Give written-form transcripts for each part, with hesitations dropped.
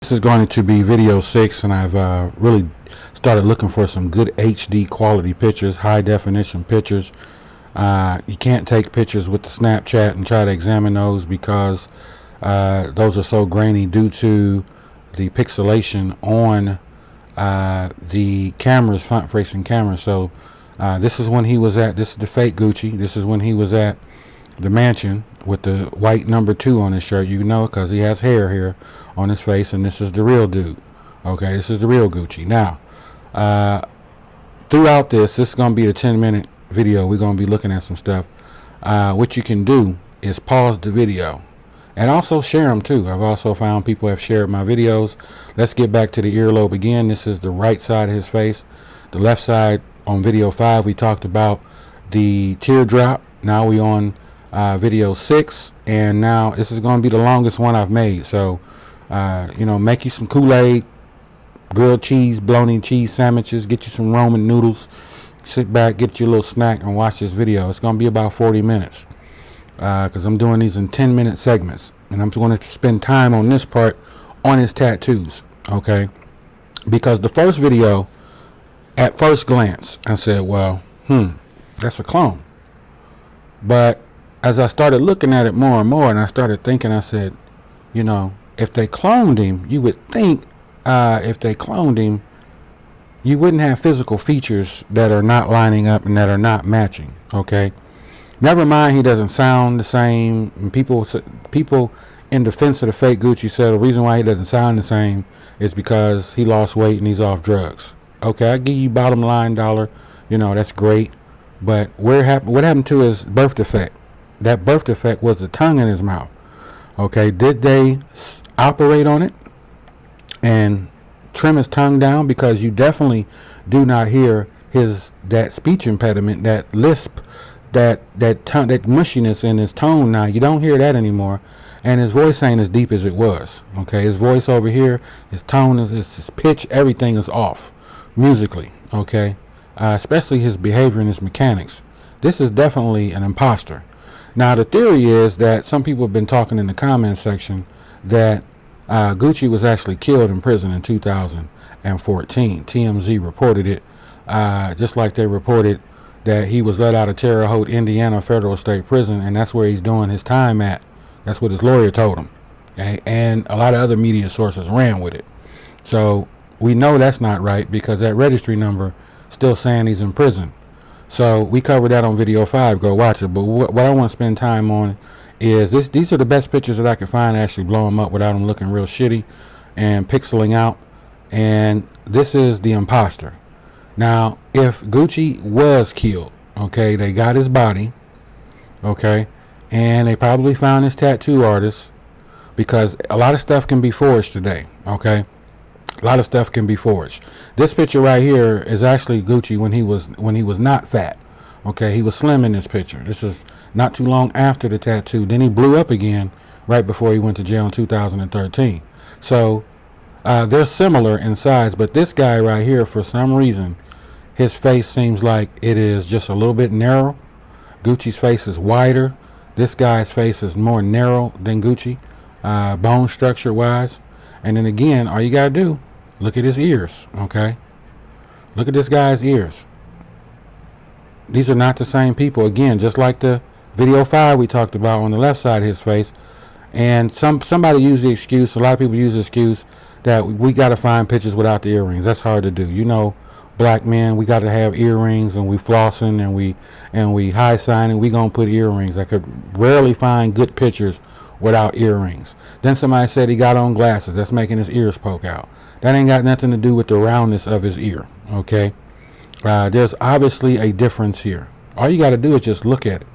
This is going to be video 6, and I've really started looking for some good HD quality pictures, high definition pictures. You can't take pictures with the Snapchat and try to examine those because those are so grainy due to the pixelation on the cameras, front facing camera. So this is when he was at, this is the fake Gucci. This is when he was at the mansion with the white number 2 on his shirt, you know, because he has hair here on his face, and this is the real dude. Okay, this is the real Gucci. Now, throughout this is going to be a 10-minute video. We're going to be looking at some stuff. What you can do is pause the video and also share them too. I've also found people have shared my videos. Let's get back to the earlobe again. This is the right side of his face. The left side on video 5, we talked about the teardrop. Now we on video 6, and now this is going to be the longest one I've made. So you know, make you some Kool-Aid, grilled cheese, bologna cheese sandwiches, get you some Roman noodles, sit back, get you a little snack, and watch this video. It's going to be about 40 minutes because I'm doing these in 10-minute segments, and I'm going to spend time on this part on his tattoos. Okay, because the first video, at first glance, I said, well, that's a clone. But as I started looking at it more and more, and I started thinking, I said, you know, if they cloned him, you would think if they cloned him, you wouldn't have physical features that are not lining up and that are not matching. Okay, never mind, he doesn't sound the same. And people in defense of the fake Gucci said the reason why he doesn't sound the same is because he lost weight and he's off drugs. Okay, I give you bottom line dollar, you know, that's great. But what happened to his birth defect? That birth defect was the tongue in his mouth. Okay, did they operate on it and trim his tongue down? Because you definitely do not hear that speech impediment, that lisp, that mushiness in his tone. Now you don't hear that anymore, and his voice ain't as deep as it was. Okay, his voice over here, his tone, his pitch, everything is off musically. Okay, especially his behavior and his mechanics. This is definitely an imposter. Now the theory is that some people have been talking in the comment section that Gucci was actually killed in prison in 2014. TMZ reported it, just like they reported that he was let out of Terre Haute, Indiana Federal State Prison, and that's where he's doing his time at. That's what his lawyer told him. Okay? And a lot of other media sources ran with it. So we know that's not right because that registry number still saying he's in prison. So we covered that on video 5. Go watch it. But what I want to spend time on is this. These are the best pictures that I could find to actually blow them up without them looking real shitty and pixeling out. And this is the imposter. Now, if Gucci was killed, okay, they got his body, okay, and they probably found his tattoo artist because a lot of stuff can be forged today, okay. A lot of stuff can be forged. This picture right here is actually Gucci when he was not fat. Okay, he was slim in this picture. This is not too long after the tattoo. Then he blew up again right before he went to jail in 2013. So they're similar in size, but this guy right here, for some reason, his face seems like it is just a little bit narrow. Gucci's face is wider. This guy's face is more narrow than Gucci, bone structure wise. And then again, all you gotta do, look at his ears, okay? Look at this guy's ears. These are not the same people. Again, just like the video 5 we talked about on the left side of his face. And somebody used the excuse, a lot of people use the excuse that we gotta find pictures without the earrings. That's hard to do. You know, black men, we gotta have earrings, and we flossing and we high signing, we gonna put earrings. I could rarely find good pictures without earrings. Then somebody said he got on glasses. That's making his ears poke out. That ain't got nothing to do with the roundness of his ear. Okay, there's obviously a difference here. All you got to do is just look at it.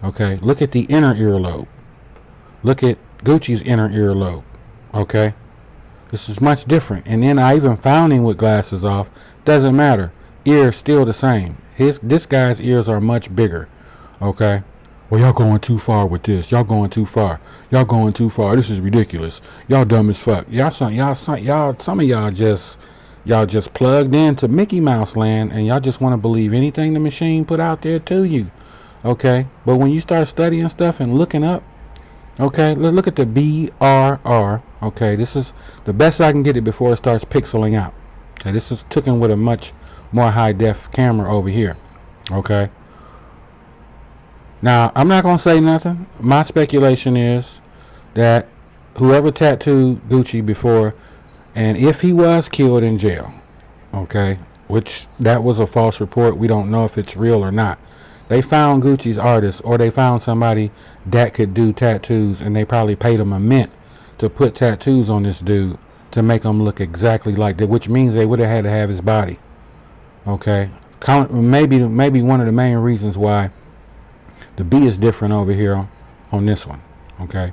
Okay, look at the inner earlobe. Look at Gucci's inner earlobe. Okay, this is much different. And then I even found him with glasses off. Doesn't matter. Ears still the same. This guy's ears are much bigger. Okay. Well, y'all going too far with this. Y'all going too far. Y'all going too far. This is ridiculous. Y'all dumb as fuck. Some of y'all just plugged into Mickey Mouse land, and y'all just want to believe anything the machine put out there to you. Okay, but when you start studying stuff and looking up, okay, look at the BRR Okay, this is the best I can get it before it starts pixeling out. Okay, this is taken with a much more high def camera over here. Okay. Now, I'm not going to say nothing. My speculation is that whoever tattooed Gucci before, and if he was killed in jail, okay, which that was a false report. We don't know if it's real or not. They found Gucci's artist, or they found somebody that could do tattoos, and they probably paid him a mint to put tattoos on this dude to make him look exactly like that, which means they would have had to have his body. Okay. Maybe one of the main reasons why the B is different over here on this one. Okay.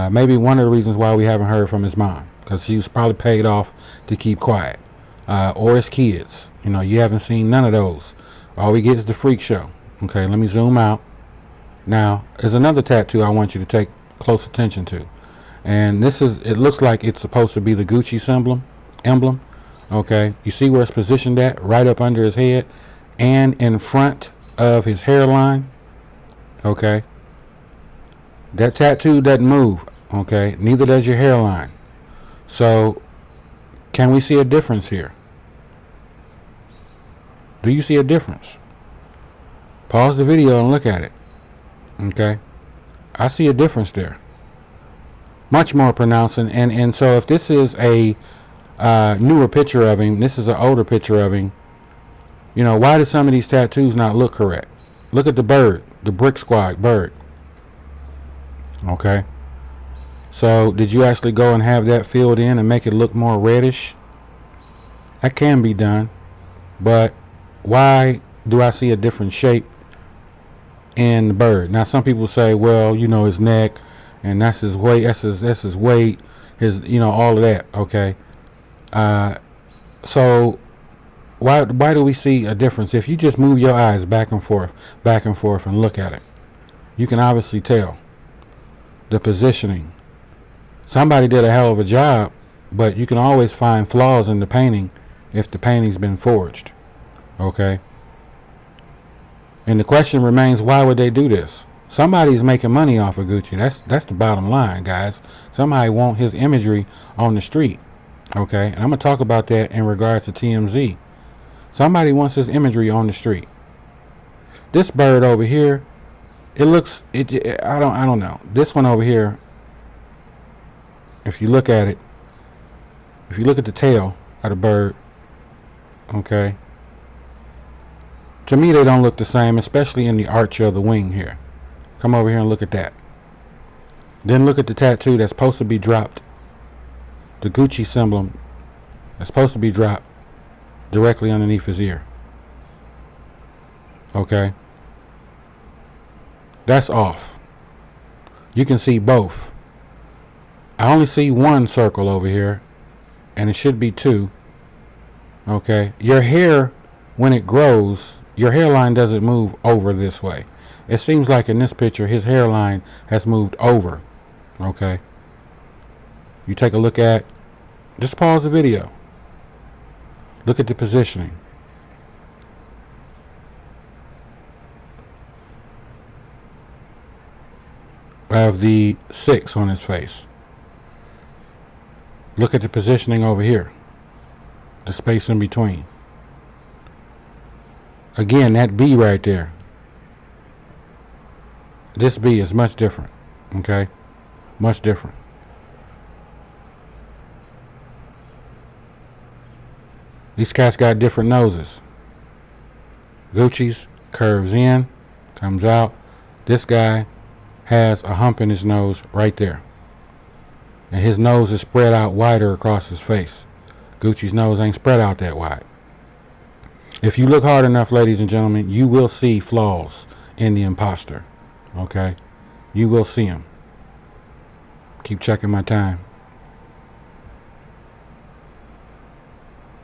Maybe one of the reasons why we haven't heard from his mom, because she was probably paid off to keep quiet. Or his kids. You know, you haven't seen none of those. All we get is the freak show. Okay, let me zoom out. Now, there's another tattoo I want you to take close attention to. And it looks like it's supposed to be the Gucci emblem. Okay, you see where it's positioned at? Right up under his head and in front of his hairline. Okay. That tattoo doesn't move. Okay, neither does your hairline. So, can we see a difference here? Do you see a difference? Pause the video and look at it. Okay. I see a difference there. Much more pronounced. And so if this is a newer picture of him, this is an older picture of him, you know, why do some of these tattoos not look correct? Look at the bird, the Brick Squad bird. Okay. So did you actually go and have that filled in and make it look more reddish? That can be done. But why do I see a different shape in the bird? Now some people say, well, you know, his neck and that's his weight, that's his weight, his, you know, all of that. Okay. So why do we see a difference? If you just move your eyes back and forth and look at it, you can obviously tell the positioning. Somebody did a hell of a job, but you can always find flaws in the painting if the painting's been forged. Okay. And the question remains, why would they do this? Somebody's making money off of Gucci. That's the bottom line, guys. Somebody want his imagery on the street. Okay. And I'm going to talk about that in regards to TMZ. Somebody wants his imagery on the street. This bird over here, I don't know. This one over here, if you look at it, if you look at the tail of the bird, okay, to me they don't look the same, especially in the arch of the wing here. Come over here and look at that. Then look at the tattoo that's supposed to be dropped. The Gucci symbol that's supposed to be dropped directly underneath his ear. Okay. That's off. You can see both. I only see one circle over here, and it should be two. Okay. Your hair, when it grows, your hairline doesn't move over this way. It seems like in this picture, his hairline has moved over. Okay. You take a look at, just pause the video. Look at the positioning. Of the 6 on his face. Look at the positioning over here. The space in between. Again, that B right there. This B is much different. Okay? Much different. These cats got different noses. Gucci's curves in, comes out. This guy has a hump in his nose right there. And his nose is spread out wider across his face. Gucci's nose ain't spread out that wide. If you look hard enough, ladies and gentlemen, you will see flaws in the imposter. Okay? You will see them. Keep checking my time.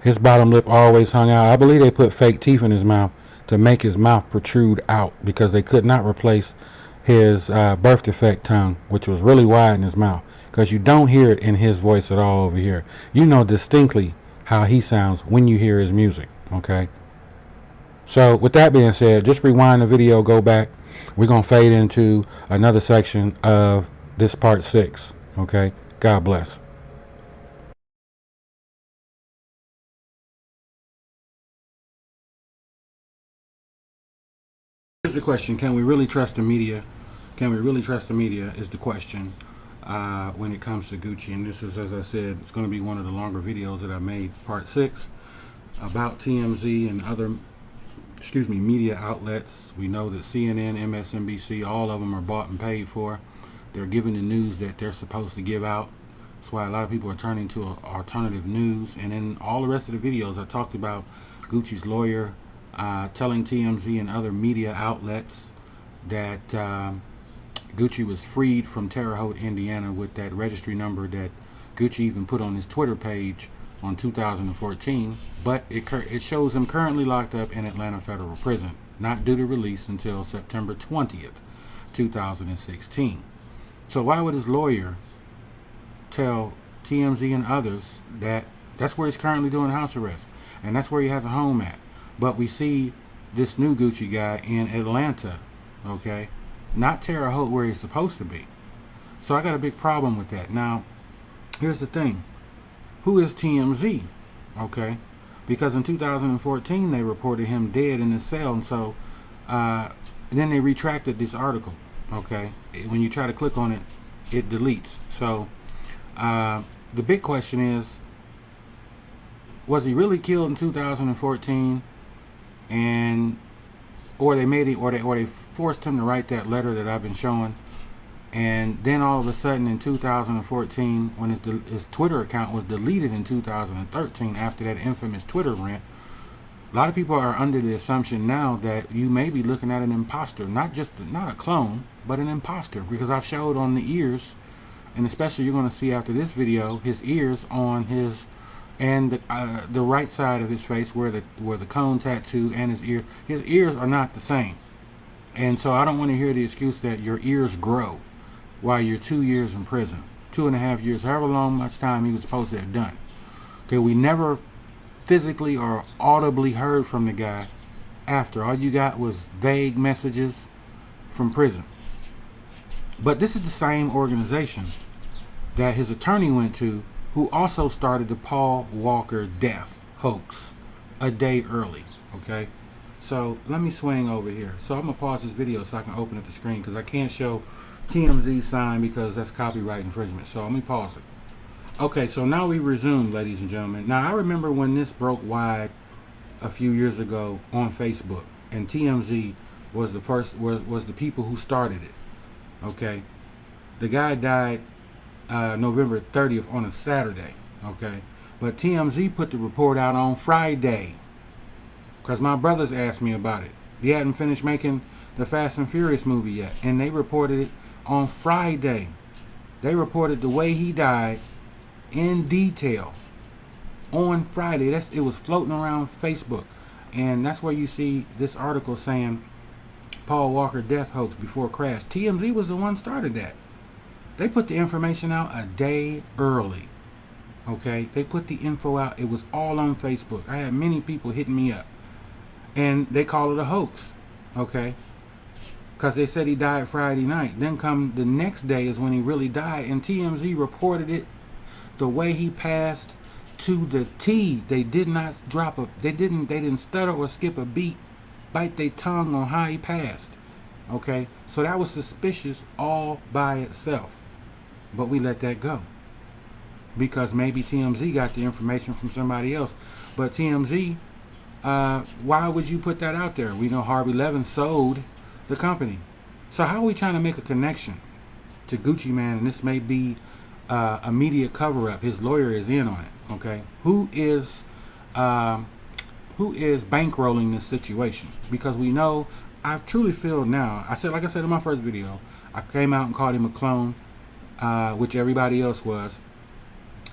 His bottom lip always hung out. I believe they put fake teeth in his mouth to make his mouth protrude out because they could not replace his birth defect tongue, which was really wide in his mouth, because you don't hear it in his voice at all over here. You know distinctly how he sounds when you hear his music. Okay. So with that being said, just rewind the video, go back. We're going to fade into another section of this part 6. Okay. God bless. Here's the question: can we really trust the media? Can we really trust the media? Is the question when it comes to Gucci. And this is, as I said, it's going to be one of the longer videos that I made, part 6, about TMZ and other, media outlets. We know that CNN, MSNBC, all of them are bought and paid for. They're giving the news that they're supposed to give out. That's why a lot of people are turning to alternative news. And in all the rest of the videos, I talked about Gucci's lawyer telling TMZ and other media outlets that Gucci was freed from Terre Haute, Indiana, with that registry number that Gucci even put on his Twitter page on 2014. But it shows him currently locked up in Atlanta Federal Prison, not due to release until September 20th, 2016. So why would his lawyer tell TMZ and others that that's where he's currently doing house arrest and that's where he has a home at? But we see this new Gucci guy in Atlanta, okay, not Terre Haute, where he's supposed to be. So I got a big problem with that. Now, here's the thing: who is TMZ? Okay, because in 2014 they reported him dead in his cell, and so then they retracted this article. Okay, when you try to click on it, it deletes. So the big question is, was he really killed in 2014, and or they made it, or they forced him to write that letter that I've been showing, and then all of a sudden in 2014, when his Twitter account was deleted in 2013 after that infamous Twitter rant, a lot of people are under the assumption now that you may be looking at an imposter, not a clone, but an imposter, because I've showed on the ears, and especially you're going to see after this video, his ears on his and the right side of his face where the cone tattoo and his ears are not the same. And so I don't want to hear the excuse that your ears grow while you're 2 years in prison, 2.5 years, however much time he was supposed to have done. Okay, we never physically or audibly heard from the guy after. All you got was vague messages from prison. But this is the same organization that his attorney went to, who also started the Paul Walker death hoax a day early. Okay, so let me swing over here. So I'm gonna pause this video so I can open up the screen, because I can't show TMZ sign because that's copyright infringement. So let me pause it. Okay, so now we resume, ladies and gentlemen. Now I remember when this broke wide a few years ago on Facebook, and TMZ was the first, was the people who started it. Okay, the guy died November 30th on a Saturday. Okay, but TMZ put the report out on Friday because my brothers asked me about it. They hadn't finished making the Fast and Furious movie yet, and they reported it on Friday. They reported the way he died in detail on Friday. It was floating around Facebook, and that's where you see this article saying Paul Walker death hoax before crash. TMZ was the one started that. They put the information out a day early. Okay, they put the info out. It was all on Facebook. I had many people hitting me up, and they call it a hoax. Okay, because they said he died Friday night. Then come the next day is when he really died, and TMZ reported it the way he passed to the T. They did not they didn't stutter or skip a beat, bite their tongue on how he passed. Okay, so that was suspicious all by itself, but we let that go because maybe TMZ got the information from somebody else. But TMZ, why would you put that out there? We know Harvey Levin sold the company. So how are we trying to make a connection to Gucci Man? And this may be a media cover-up. His lawyer is in on it. Okay, who is bankrolling this situation? Because we know, I truly feel now, like I said in my first video, I came out and called him a clone, which everybody else was.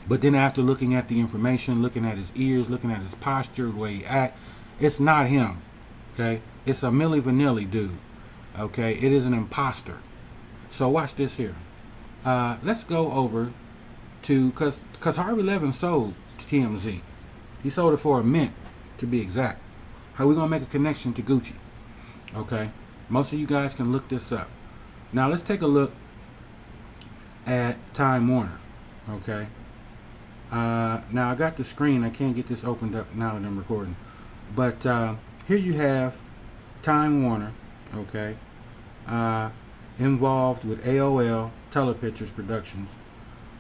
But then after looking at the information, looking at his ears, looking at his posture, the way he acts, it's not him. Okay, it's a MILLI Vanilli dude. Okay, it is an imposter. So watch this here. Let's go over to, because Harvey Levin sold to TMZ. He sold it for a mint, to be exact. How are we gonna make a connection to Gucci? Okay, most of you guys can look this up. Now let's take a look at Time Warner. Okay. Now I got the screen. I can't get this opened up now that I'm recording. But here you have Time Warner. Okay. Involved with AOL Telepictures Productions.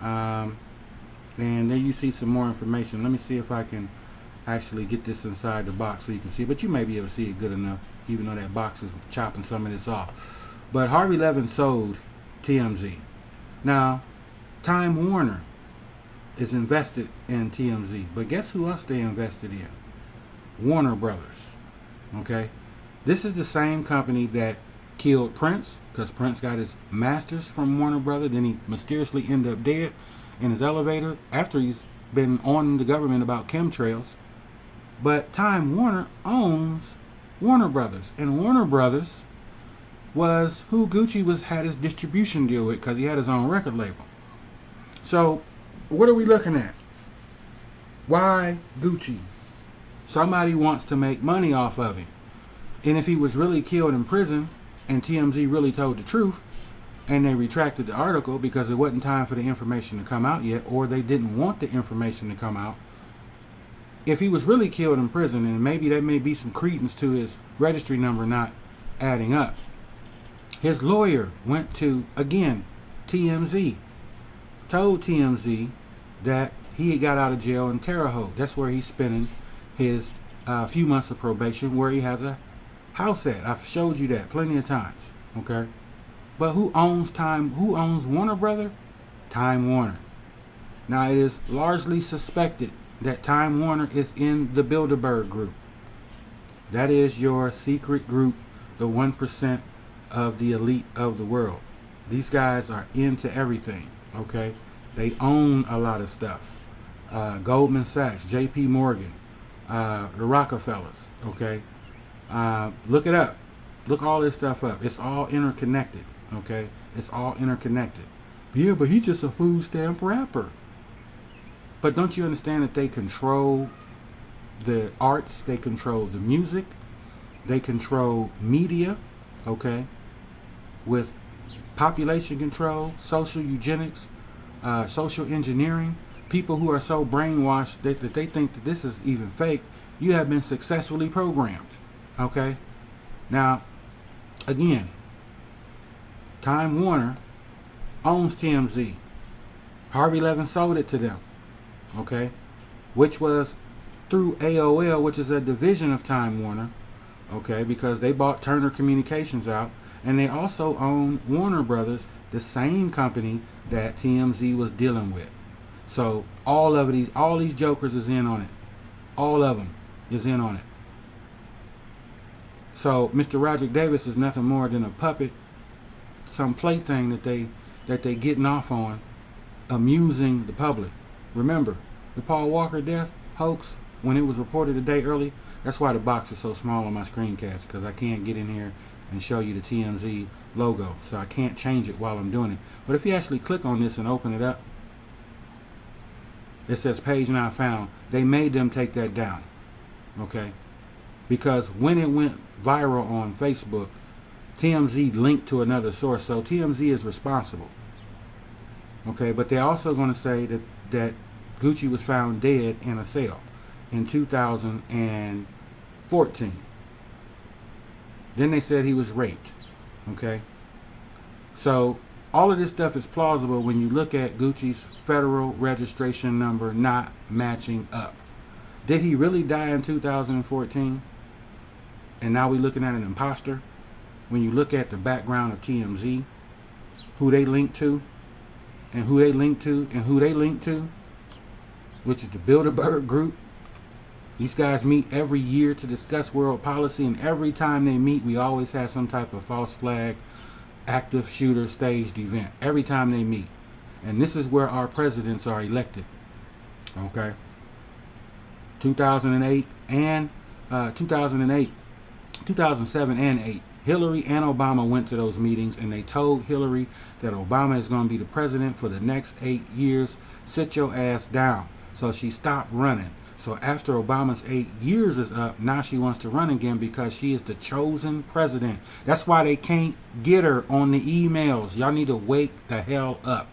And there you see some more information. Let me see if I can actually get this inside the box so you can see it. But you may be able to see it good enough, even though that box is chopping some of this off. But Harvey Levin sold TMZ. Now, Time Warner is invested in TMZ. But guess who else they invested in? Warner Brothers. Okay? This is the same company that killed Prince, because Prince got his masters from Warner Brothers. Then he mysteriously ended up dead in his elevator after he's been on the government about chemtrails. But Time Warner owns Warner Brothers, and Warner Brothers was who Gucci had his distribution deal with, because he had his own record label. So what are we looking at? Why Gucci? Somebody wants to make money off of him. And if he was really killed in prison and TMZ really told the truth and they retracted the article because it wasn't time for the information to come out yet, or they didn't want the information to come out, if he was really killed in prison, and maybe there may be some credence to his registry number not adding up, his lawyer went to, again, TMZ, told TMZ that he had got out of jail in Terre Haute. That's where he's spending his few months of probation, where he has a house at. I've showed you that plenty of times. Okay, but who owns Warner Brother? Time Warner. Now it is largely suspected that Time Warner is in the Bilderberg group. That is your secret group, the 1% of the elite of the world. These guys are into everything. Okay, they own a lot of stuff. Goldman Sachs, JP Morgan, the Rockefellers. Okay, look it up. Look all this stuff up. It's all interconnected. Okay, it's all interconnected. Yeah, but he's just a food stamp rapper. But don't you understand that they control the arts, they control the music, they control media, okay, with population control, social eugenics, social engineering, people who are so brainwashed that they think that this is even fake. You have been successfully programmed, okay? Now, again, Time Warner owns TMZ. Harvey Levin sold it to them, okay, which was through AOL, which is a division of Time Warner, okay, because they bought Turner Communications out, and they also own Warner Brothers, the same company that TMZ was dealing with. So all these jokers is in on it. All of them is in on it. So Mr. Roderick Davis is nothing more than a puppet, some plaything that they getting off on, amusing the public. Remember, the Paul Walker death hoax, when it was reported a day early, that's why the box is so small on my screencast, because I can't get in here and show you the TMZ logo. So I can't change it while I'm doing it. But if you actually click on this and open it up, it says page not found. They made them take that down. Okay? Because when it went viral on Facebook, TMZ linked to another source. So TMZ is responsible. Okay, but they're also going to say that Gucci was found dead in a cell in 2014. Then they said he was raped. Okay, so all of this stuff is plausible when you look at Gucci's federal registration number not matching up. Did he really die in 2014? And now we're looking at an imposter? When you look at the background of TMZ, who they link to, and who they link to, and who they link to, which is the Bilderberg Group. These guys meet every year to discuss world policy, and every time they meet, we always have some type of false flag, active shooter staged event. Every time they meet. And this is where our presidents are elected. Okay? 2008 and 2007 and 8. Hillary and Obama went to those meetings, and they told Hillary that Obama is going to be the president for the next 8 years. Sit your ass down. So she stopped running. So after Obama's 8 years is up, now she wants to run again because she is the chosen president. That's why they can't get her on the emails. Y'all need to wake the hell up.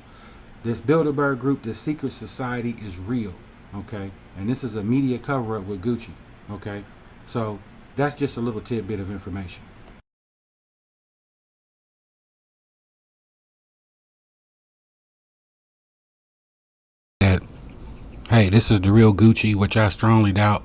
This Bilderberg group, this secret society is real, okay? And this is a media cover-up with Gucci, okay? So that's just a little tidbit of information. That, hey, this is the real Gucci, which I strongly doubt.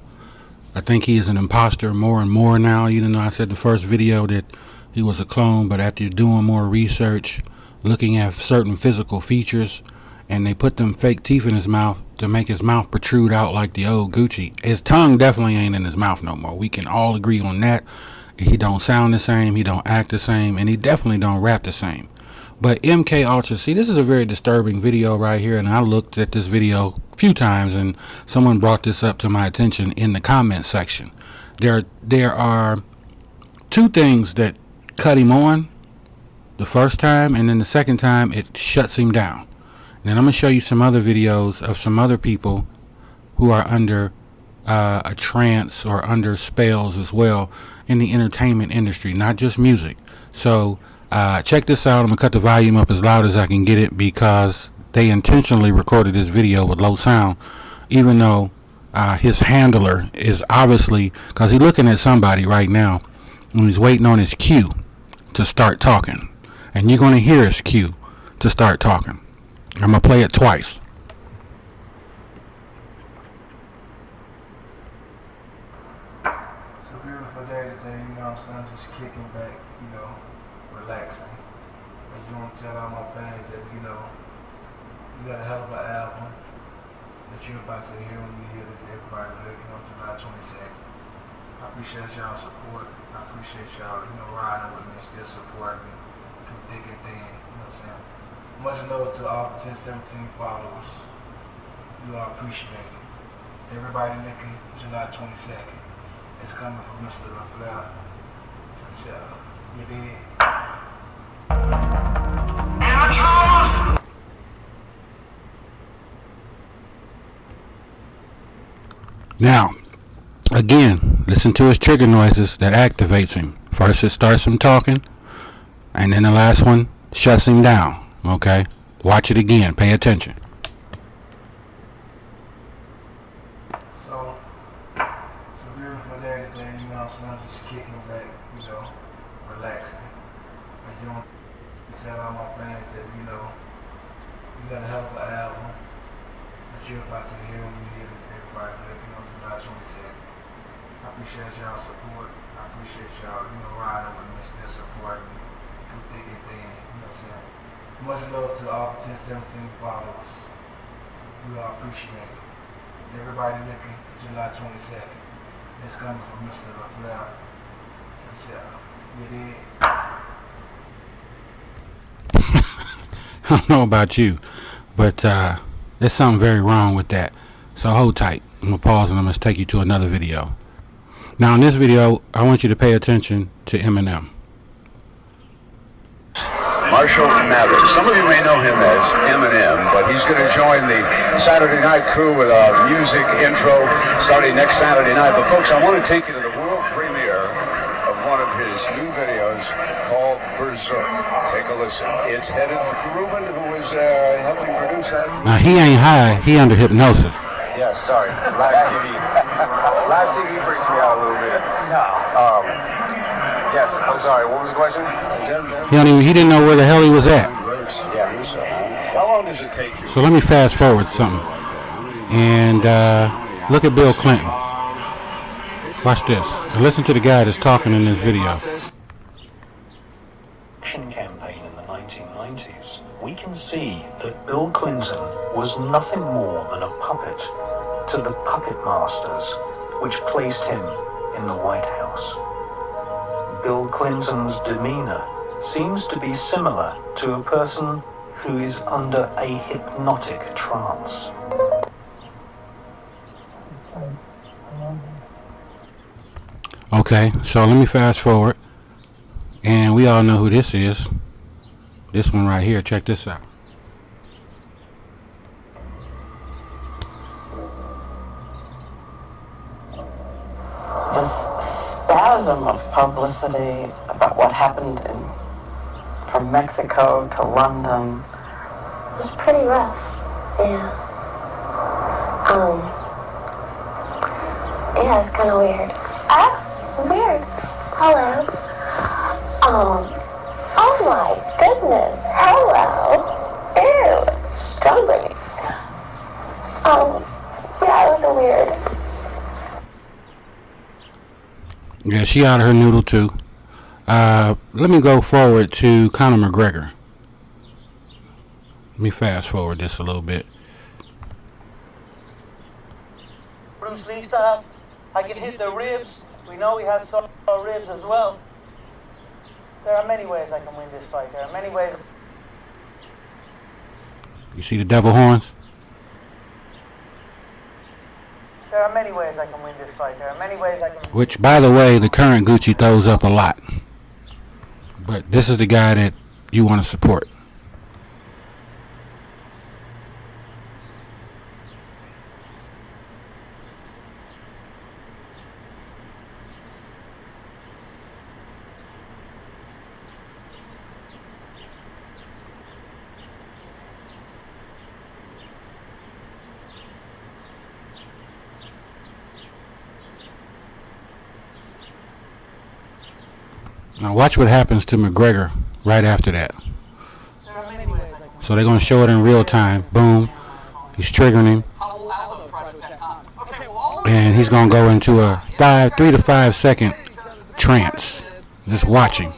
I think he is an imposter more and more now, even though I said the first video that he was a clone, but after doing more research, looking at certain physical features, and they put them fake teeth in his mouth to make his mouth protrude out like the old Gucci. His tongue definitely ain't in his mouth no more. We can all agree on that. He don't sound the same, he don't act the same, and he definitely don't rap the same. But MK Ultra, see, this is a very disturbing video right here, and I looked at this video a few times, and someone brought this up to my attention in the comment section. There are two things that cut him on the first time, and then the second time it shuts him down. And then I'm going to show you some other videos of some other people who are under a trance or under spells as well in the entertainment industry, not just music. So check this out. I'm going to cut the volume up as loud as I can get it because they intentionally recorded this video with low sound, even though his handler is obviously, because he's looking at somebody right now and he's waiting on his cue to start talking. And you're going to hear his cue to start talking. I'm going to play it twice. It's a beautiful day today, you know what I'm saying? Just kicking back, you know, relaxing. I just want to tell all my fans that, you know, you got a hell of an album that you're about to hear when you hear this, everybody looking on July 22nd. I appreciate y'all's support. I appreciate y'all, you know, riding with me, still supporting me through thick and thin, you know what I'm saying? Much love to all the 1017 followers. You are appreciated. Everybody looking July 22nd. It's coming from Mr. LaFleur himself. You dig? Now, again, listen to his trigger noises that activates him. First it starts him talking, and then the last one shuts him down. Okay? Watch it again. Pay attention. So, it's a beautiful day today, you know what I'm saying? Just kicking back, you know, relaxing. I just want to tell all my fans that, you know, you got a hell of an album that you're about to hear when you hear this, everybody looking on July 22nd. I appreciate y'all's support. I appreciate y'all, you know, riding with me, still supporting me through thick and thin, you know what I'm saying? Much love to all the 1017 followers. You are appreciated. Everybody looking July 22nd. It's coming from Mr. LaFleur himself. You dig? I don't know about you, but there's something very wrong with that. So hold tight. I'm going to pause and I'm going to take you to another video. Now in this video, I want you to pay attention to Eminem. Marshall Mathers. Some of you may know him as Eminem, but he's going to join the Saturday night crew with a music intro starting next Saturday night. But folks, I want to take you to the world premiere of one of his new videos called Berserk. Take a listen. It's headed for Ruben, who is helping produce that. Now he ain't high, he under hypnosis. Yeah, sorry. Live TV. Live TV freaks me out a little bit. Yes, I'm sorry. What was the question? He didn't know where the hell he was at. Yeah. How long does it take you? So let me fast forward something. And look at Bill Clinton. Watch this. And listen to the guy that's talking in this video. Campaign in the 1990s, we can see that Bill Clinton was nothing more than a puppet to the puppet masters which placed him in the White House. Bill Clinton's demeanor seems to be similar to a person who is under a hypnotic trance. Okay, so let me fast forward. And we all know who this is. This one right here. Check this out. This spasm of publicity about what happened from Mexico to London was pretty rough. Yeah. Yeah, it's kind of weird. Weird. Hello. Oh my goodness. Hello. Ew. Strawberry. Yeah, it was a weird. Yeah, she out of her noodle too. Let me go forward to Conor McGregor. Let me fast forward this a little bit. Bruce Lee style, I can hit the ribs. We know he has some ribs as well. There are many ways I can win this fight. There are many ways. You see the devil horns? There are many ways I can win this fight. There are many ways I can. Which, by the way, the current Gucci throws up a lot. But this is the guy that you want to support. Now watch what happens to McGregor right after that. So they're going to show it in real time. Boom. He's triggering him. And he's going to go into a 3 to 5 second trance. Just watching.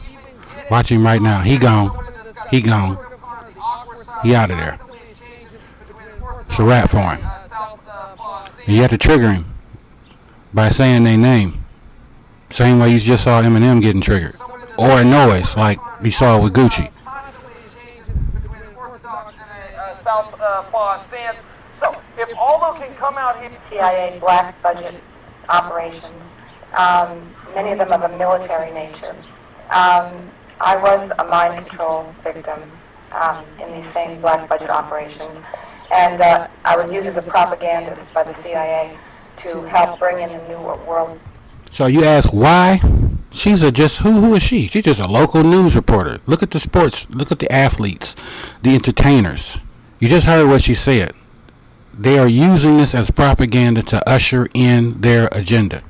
Watch him right now. He gone. He gone. He out of there. It's a wrap for him. And you have to trigger him by saying their name. Same way you just saw Eminem getting triggered. Or a noise like we saw with Gucci. So if Aldo can come out here, CIA black budget operations, many of them of a military nature. I was a mind control victim in these same black budget operations, and I was used as a propagandist by the CIA to help bring in the New World. So you ask why? She's who is she? She's just a local news reporter. Look at the sports, look at the athletes, the entertainers. You just heard what she said. They are using this as propaganda to usher in their agenda.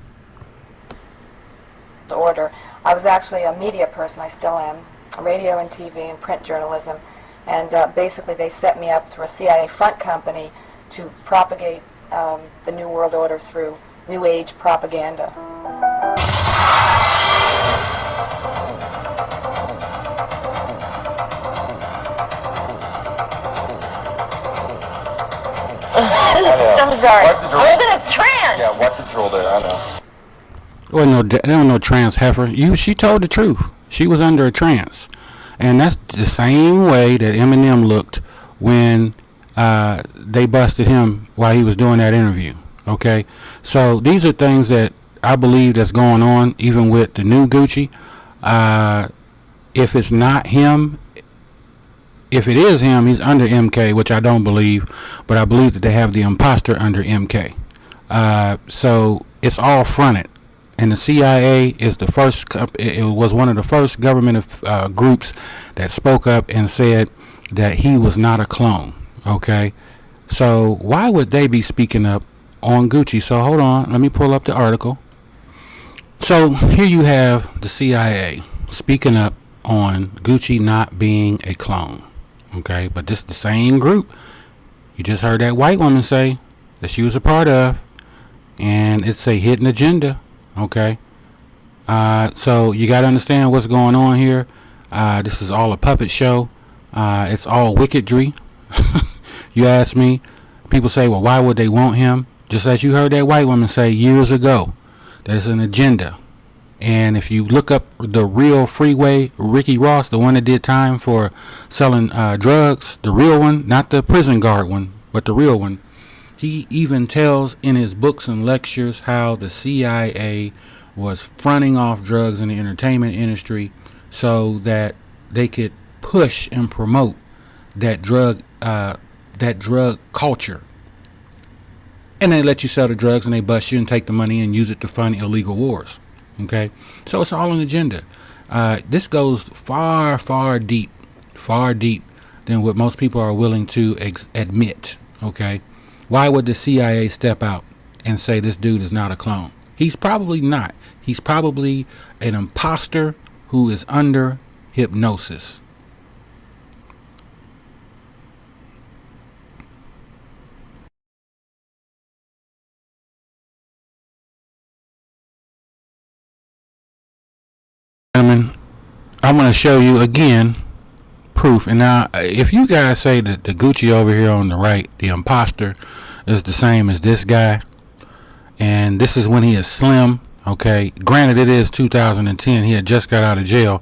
Order. I was actually a media person, I still am, radio and TV and print journalism, and basically they set me up through a CIA front company to propagate the New World Order through New Age propaganda. I'm sorry. I was in a trance. Yeah, watch the drill there. I know. There was no trance heifer. She told the truth. She was under a trance, and that's the same way that Eminem looked when they busted him while he was doing that interview. Okay, so these are things that I believe that's going on, even with the new Gucci. If it's not him, if it is him, he's under MK, which I don't believe, but I believe that they have the imposter under MK. So it's all fronted, and the CIA is the first. It was one of the first government groups that spoke up and said that he was not a clone. Okay, so why would they be speaking up on Gucci? So hold on, let me pull up the article. So here you have the CIA speaking up on Gucci not being a clone. Okay, but this is the same group you just heard that white woman say that she was a part of, and it's a hidden agenda. Okay, so you got to understand what's going on here. This is all a puppet show. It's all wickedry. You ask me. People say, well, why would they want him? Just as you heard that white woman say years ago, there's an agenda. And if you look up the real Freeway Ricky Ross, the one that did time for selling drugs, the real one, not the prison guard one, but the real one, he even tells in his books and lectures how the CIA was fronting off drugs in the entertainment industry so that they could push and promote that drug culture. And they let you sell the drugs and they bust you and take the money and use it to fund illegal wars. Okay, so it's all an agenda. This goes far deep. than what most people are willing to admit. Okay, why would the CIA step out and say this dude is not a clone? He's probably not. He's probably an imposter who is under hypnosis. Gentlemen, I'm going to show you again proof. And now, if you guys say that the Gucci over here on the right, the imposter, is the same as this guy, and this is when he is slim, okay, granted it is 2010, he had just got out of jail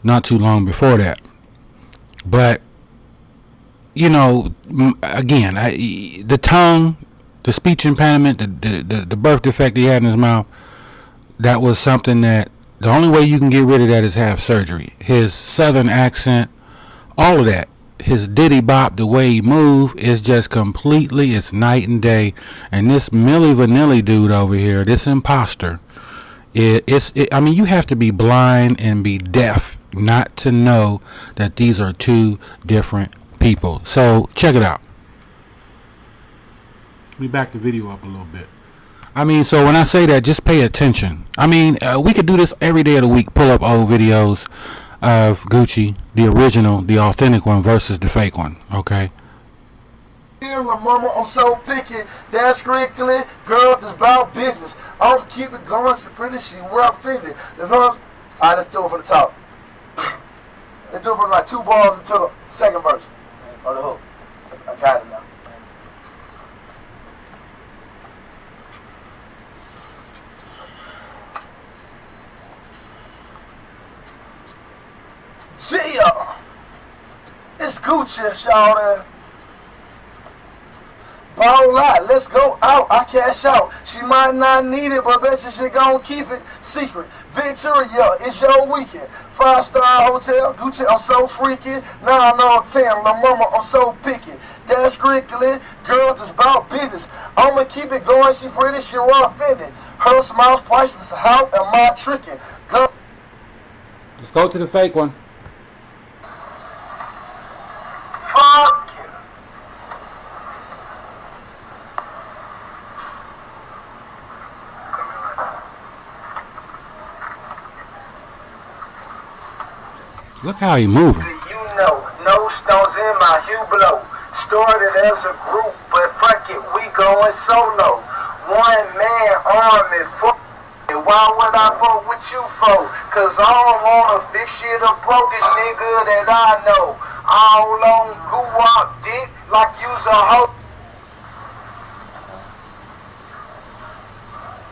not too long before that, but you know, again, the tongue, the speech impediment, the birth defect he had in his mouth, that was something that the only way you can get rid of that is have surgery. His southern accent, all of that, his diddy bop, the way he move is just completely, it's night and day. And this Milli Vanilli dude over here, this imposter, I mean, you have to be blind and be deaf not to know that these are two different people. So check it out. Let me back the video up a little bit. I mean, so when I say that, just pay attention. I mean, we could do this every day of the week, pull up old videos of Gucci, the original, the authentic one versus the fake one, okay? Mama, I'm so picky. That's strictly, girl, it's about business. I'll keep it going, she's pretty, she well offended. Alright, let's do it for the top. Let's do it for like 2 bars until the second verse of the hook. I got it now. Yeah, it's Gucci, shawty. Ball out, let's go out, I cash out. She might not need it, but bet you she gon' keep it secret. Victoria, it's your weekend. 5-star hotel, Gucci, I'm so freaky. 9 on 10, la mama, I'm so picky. That's strictly, girl, it's about business. I'ma keep it going, she pretty, she raw offended. Her smile's priceless, how am I tricking? Go. Let's go to the fake one. Fuck you. Look how he moving. You know, no stones in my Hublot. Started as a group, but fuck it, we going solo. One man army, fuck it. Why would I fuck with you for? Cause I don't wanna fix shit a brokish nigga that I know. All on goo-wop dick like you's a hoe.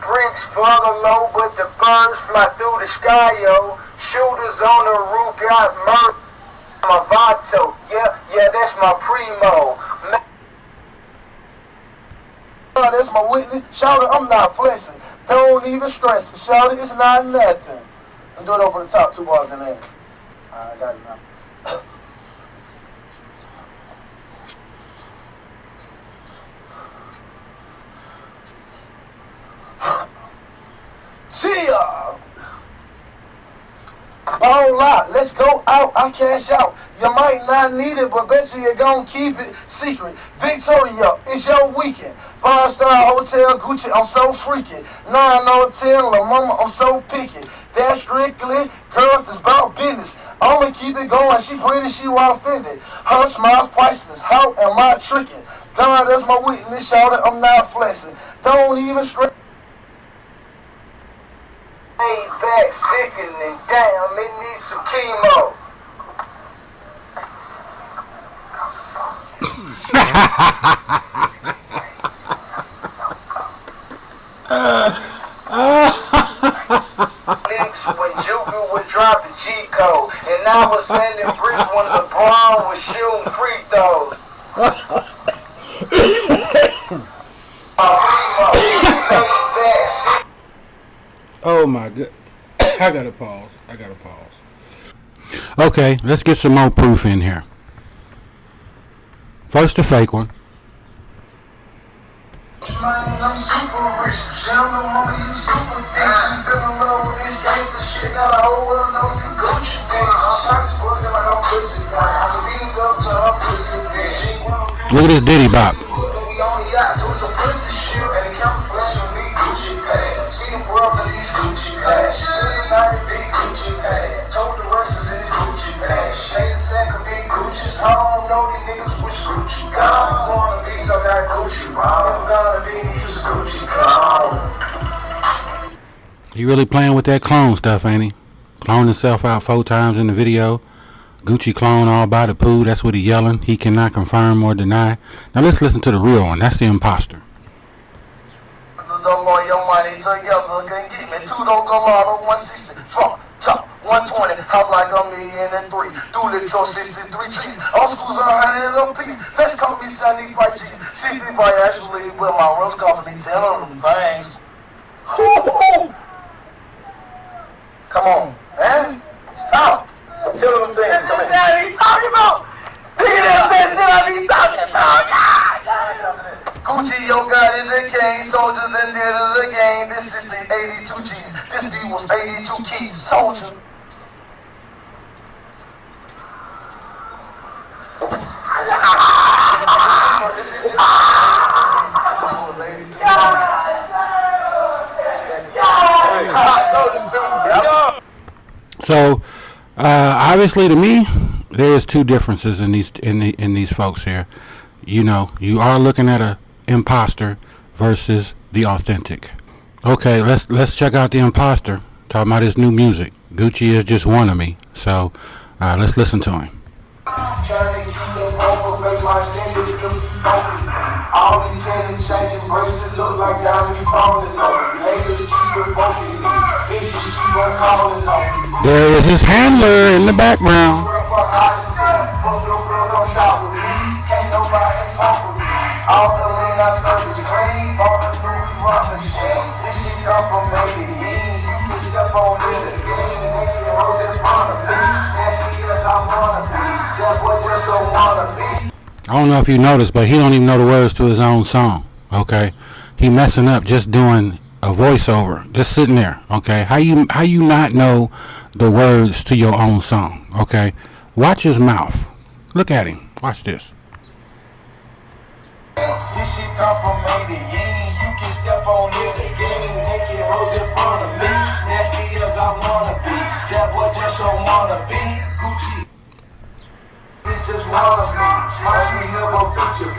Bricks fly low, but the birds fly through the sky, yo. Shooters on the roof got murdered. My Vato, yeah, that's my primo. That's my Whitney. Shout it, I'm not flexing. Don't even stress it. Shout it, it's not nothing. And do it over the top 2 bars in there. I got it now. Chia! Ball out, let's go out, I cash out. You might not need it, but bet you gon' keep it secret. Victoria, it's your weekend. 5-star hotel, Gucci, I'm so freaky. 9 on 10, la mama, I'm so picky. That's strictly, girls, it's about business. I'ma keep it going, she pretty, she raw offended. Her smile's priceless, how am I tricking? God, that's my weakness, shout it, I'm not flexing. Don't even scream. Laid back, sickening, damn, it needs some chemo. When Jugu would drop the G code, and I was sending bricks when LeBron was shooting free throws. Oh my god. I gotta pause. Okay, let's get some more proof in here. First the fake one. I'm super rich, gentlemen, mama, you super thick. You fell in love with this gangster shit, now the whole world knows you Gucci, man. I'm shocked, working like I'm pussy, man. I'm leaning up Look at this Diddy bop. He really playing with that clone stuff, ain't he? Cloned himself out 4 times in the video. Gucci clone all by the poo. That's what he yelling. He cannot confirm or deny. Now let's listen to the real one. That's the imposter. Don't go your money together, can get me 2 Colorado 160, drop, top, 120, house like $1,000,003, do little 63 G's, all schools are 100 a piece, let's call me 75 G's, 65 actually, but my rose cost me 10 of them things. Come on, man, stop, tell them things, come in. What are you talking about? Nigga, that's that shit I be talking about, Gucci, yo, got it again. Soldiers in there to the game. This is the 82 G's. This D was 82 keys. Soldier. So, obviously, to me, there is 2 differences in these folks here. You know, you are looking at a imposter versus the authentic. Okay, let's check out the imposter. Talking about his new music. Gucci is just one of me. So let's listen to him. There is his handler in the background. I don't know if you noticed, but he don't even know the words to his own song. Okay, he messing up just doing a voiceover, just sitting there. Okay, how you not know the words to your own song? Okay, watch his mouth. Look at him. Watch this. This shit come from Medellin. You can step on it again. Naked hoes in front of me. Nasty as I wanna be. That boy just don't wanna be. Gucci. This just wanna be. My sweet never feature.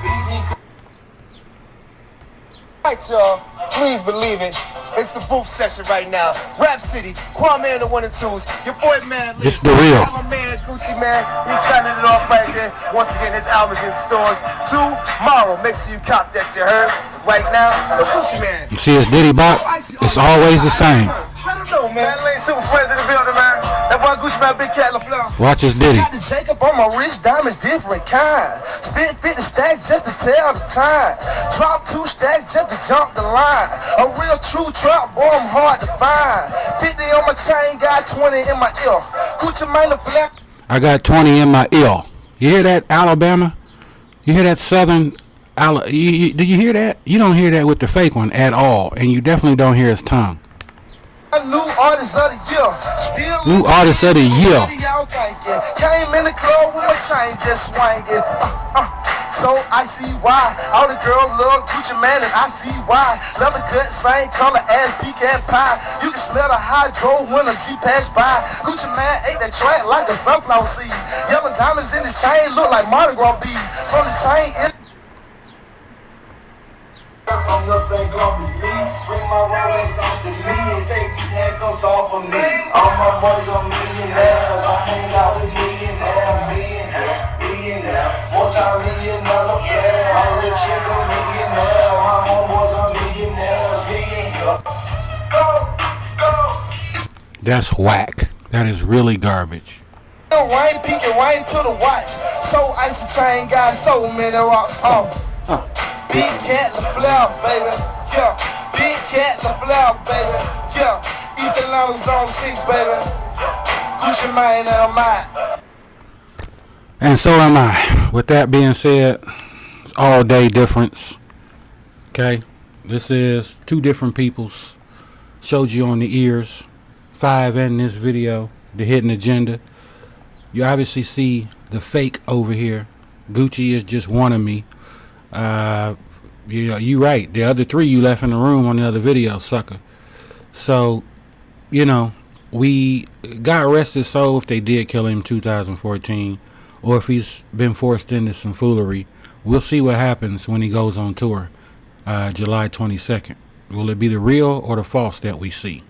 Alright, y'all. Please believe it. It's the booth session right now. Rap City, Kwame and the 1 and 2s. Your boy, man. This the real. My man, Gucci, man. He's signing it off right there. Once again, his album's in stores tomorrow. Make sure you cop that, you heard? Right now, the Gucci, man. You see his Diddy bop? It's always the same. I don't know, man. Lane Super Friends in the building, man. That boy Gucci, man, Big Cat LaFleur. Watch his Diddy. Got the Jacob on my wrist, diamonds different kind. Spit 50 stacks just to tell the time. Drop 2 stacks just to jump the line. A real true trap, boy, I'm hard to find. 50 on my chain, got 20 in my ear. Gucci, man, LaFleur. I got 20 in my ear. You hear that, Alabama? You hear that Southern? Do you hear that? You don't hear that with the fake one at all, and you definitely don't hear his tongue. New artist of the year. Still New artist of the year. Came in the club with my chain just swinging. So I see why all the girls love Gucci, man, and I see why. Leather cut, same color as pecan pie. You can smell the hydro when a G pass by. Gucci, man, ate that track like a sunflower seed. Yellow diamonds in the chain look like Mardi Gras beads. From the chain, I'm the same club as me. Bring my Rolex off to me and take these handcuffs off of me. All my boys are millionaires. I hang out with millionaires. Multi-millionaire player. I'm rich chick, a millionaire. My homeboys are millionaires. Go. That's whack. That is really garbage. Rain peeking rain to the watch. So icy chain got so many rocks off. Big Cat LaFleur, baby, yeah. Big Cat LaFleur, baby, yeah. East Atlanta Zone 6, baby. Gucci Mane and I'm out. And so am I. With that being said, it's all day difference. Okay, this is 2 different peoples. Showed you on the ears. 5 in this video. The hidden agenda. You obviously see the fake over here. Gucci is just one of me. You right. The other 3 you left in the room on the other video, sucker. So, we got arrested. So if they did kill him in 2014, or if he's been forced into some foolery, we'll see what happens when he goes on tour, July 22nd. Will it be the real or the false that we see?